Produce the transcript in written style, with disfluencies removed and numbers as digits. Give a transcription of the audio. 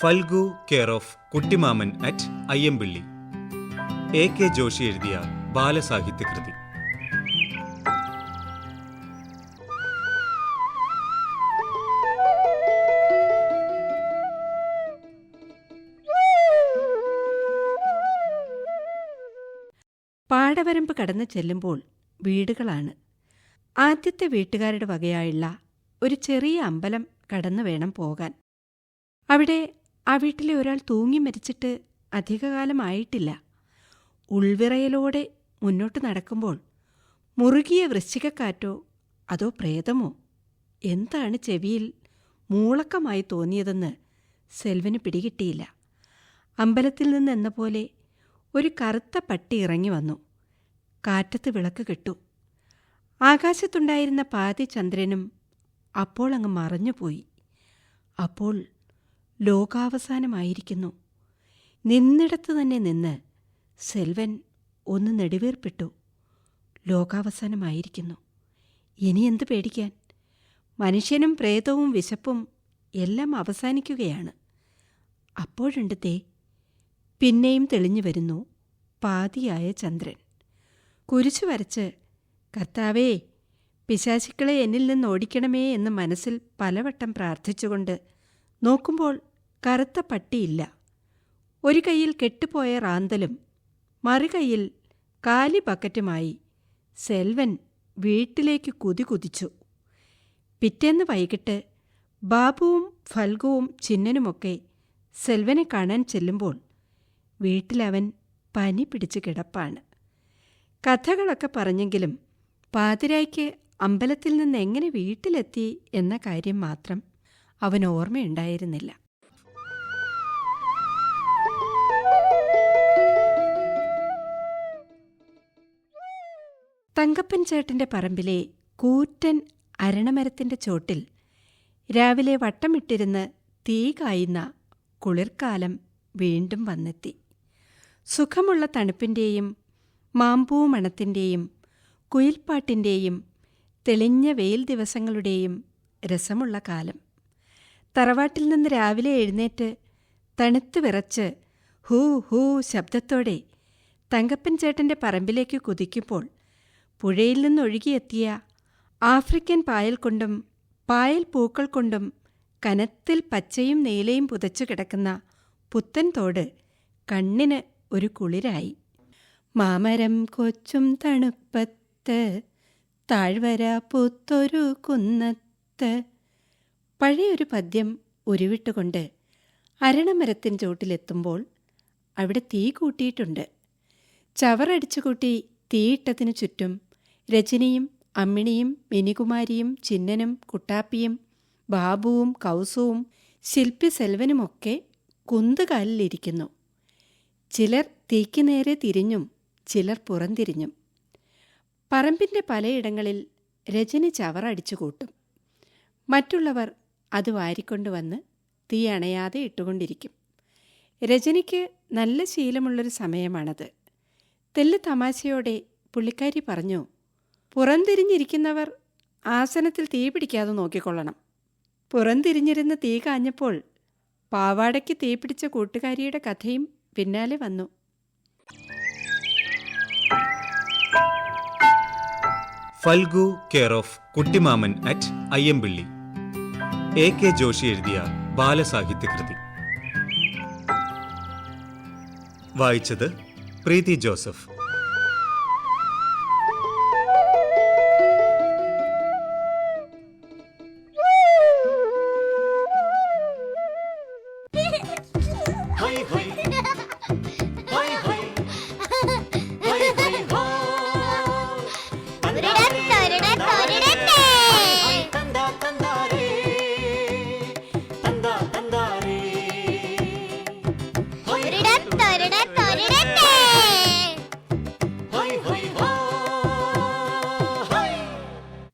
Phalgu care of Kuttimaman at Ayyampilly. A.K. Joshi എഴുതിയ ബാലസാഹിത്യകൃതി. പാടവരമ്പ് കടന്നു ചെല്ലുമ്പോൾ വീടുകളാണ്. ആദ്യത്തെ വീട്ടുകാരുടെ വകയായുള്ള ഒരു ചെറിയ അമ്പലം കടന്നു വേണം പോകാൻ. അവിടെ ആ വീട്ടിലെ ഒരാൾ തൂങ്ങി മരിച്ചിട്ട് അധികകാലമായിട്ടില്ല. ഉൾവിറയലോടെ മുന്നോട്ട് നടക്കുമ്പോൾ മുറുകിയ വൃശ്ചികക്കാറ്റോ അതോ പ്രേതമോ എന്താണ് ചെവിയിൽ മൂളക്കമായി തോന്നിയതെന്ന് സെൽവന് പിടികിട്ടിയില്ല. അമ്പലത്തിൽ നിന്നെന്ന പോലെ ഒരു കറുത്ത പട്ടി ഇറങ്ങി വന്നു. കാറ്റത്ത് വിളക്ക് കെട്ടു. ആകാശത്തുണ്ടായിരുന്ന പാതി ചന്ദ്രനും അപ്പോൾ അങ്ങ് മറഞ്ഞുപോയി. അപ്പോൾ ലോകാവസാനമായിരിക്കുന്നു. നിന്നിടത്ത് തന്നെ നിന്ന് സെൽവൻ ഒന്ന് നെടുവീർപ്പിട്ടു. ലോകാവസാനമായിരിക്കുന്നു. ഇനി എന്ത് പേടിക്കാൻ? മനുഷ്യനും പ്രേതവും വിശപ്പും എല്ലാം അവസാനിക്കുകയാണ്. അപ്പോഴുണ്ട് തേ പിന്നെയും തെളിഞ്ഞു വരുന്നു പാതിയായ ചന്ദ്രൻ. കുരിശു വരച്ച് കർത്താവേ, പിശാചുക്കളെ എന്നിൽ നിന്ന് ഓടിക്കണമേ എന്ന് മനസ്സിൽ പലവട്ടം പ്രാർത്ഥിച്ചുകൊണ്ട് നോക്കുമ്പോൾ കറുത്ത പട്ടിയില്ല. ഒരു കൈയിൽ കെട്ടുപോയ റാന്തലും മറുകൈയിൽ കാലി ബക്കറ്റുമായി സെൽവൻ വീട്ടിലേക്ക് കുതിച്ചു. പിറ്റേന്ന് വൈകിട്ട് ബാബുവും ഫൽഗുവും ചിന്നനുമൊക്കെ സെൽവനെ കാണാൻ ചെല്ലുമ്പോൾ വീട്ടിലവൻ പനി പിടിച്ച് കിടപ്പാണ്. കഥകളൊക്കെ പറഞ്ഞെങ്കിലും പാതിരായ്ക്ക് അമ്പലത്തിൽ നിന്ന് എങ്ങനെ വീട്ടിലെത്തി എന്ന കാര്യം മാത്രം അവൻ ഓർമ്മയുണ്ടായിരുന്നില്ല. തങ്കപ്പൻ ചേട്ടന്റെ പറമ്പിലെ കൂറ്റൻ അരണമരത്തിന്റെ ചോട്ടിൽ രാവിലെ വട്ടമിട്ടിരുന്ന് തീ കായുന്ന കുളിർക്കാലം വീണ്ടും വന്നെത്തി. സുഖമുള്ള തണുപ്പിന്റെയും മാമ്പൂമണത്തിന്റെയും കുയിൽപ്പാട്ടിന്റെയും തെളിഞ്ഞ വെയിൽ ദിവസങ്ങളുടെയും രസമുള്ള കാലം. തറവാട്ടിൽ നിന്ന് രാവിലെ എഴുന്നേറ്റ് തണുത്തു വിറച്ച് ഹൂ ഹൂ ശബ്ദത്തോടെ തങ്കപ്പൻ ചേട്ടന്റെ പറമ്പിലേക്ക് കുതിക്കുമ്പോൾ പുഴയിൽ നിന്നൊഴുകിയെത്തിയ ആഫ്രിക്കൻ പായൽ കൊണ്ടും പായൽ പൂക്കൾ കൊണ്ടും കനത്തിൽ പച്ചയും നീലയും പുതച്ചു കിടക്കുന്ന പുത്തൻ തോട് കണ്ണിന് ഒരു കുളിരായി. മാമരം കൊച്ചും തണുപ്പത്ത് താഴ്വര പുത്തൊരു കുന്നത്ത്. പഴയൊരു പദ്യം ഉരുവിട്ടുകൊണ്ട് അരണമരത്തിൻ ചോട്ടിലെത്തുമ്പോൾ അവിടെ തീ കൂട്ടിയിട്ടുണ്ട്. ചവറടിച്ചുകൂട്ടി തീയിട്ടതിനു ചുറ്റും രജനിയും അമ്മിണിയും മിനികുമാരിയും ചിന്നനും കുട്ടാപ്പിയും ബാബുവും കൗസുവും ശില്പി സെൽവനുമൊക്കെ കുന്തുകാലിലിരിക്കുന്നു. ചിലർ തീക്ക് നേരെ തിരിഞ്ഞും ചിലർ പുറംതിരിഞ്ഞും. പറമ്പിൻ്റെ പലയിടങ്ങളിൽ രജനി ചവറടിച്ചു കൂട്ടും. മറ്റുള്ളവർ അത് വാരിക്കൊണ്ടുവന്ന് തീ അണയാതെ ഇട്ടുകൊണ്ടിരിക്കും. രജനിക്ക് നല്ല ശീലമുള്ളൊരു സമയമാണത്. തെല്ല് തമാശയോടെ പുള്ളിക്കാരി പറഞ്ഞു, പുറംതിരിഞ്ഞിരിക്കുന്നവർ ആസനത്തിൽ തീ പിടിക്കാതെ നോക്കിക്കൊള്ളണം. പുറംതിരിഞ്ഞിരുന്ന് തീ കാഞ്ഞപ്പോൾ പാവാടയ്ക്ക് തീ പിടിച്ച കൂട്ടുകാരിയുടെ കഥയും പിന്നാലെ വന്നു. Phalgu care of Kuttimaman at Ayyampilly. A.K. Joshi എഴുതിയ ബാലസാഹിത്യകൃതി. വായിച്ചത് പ്രീതി ജോസഫ്.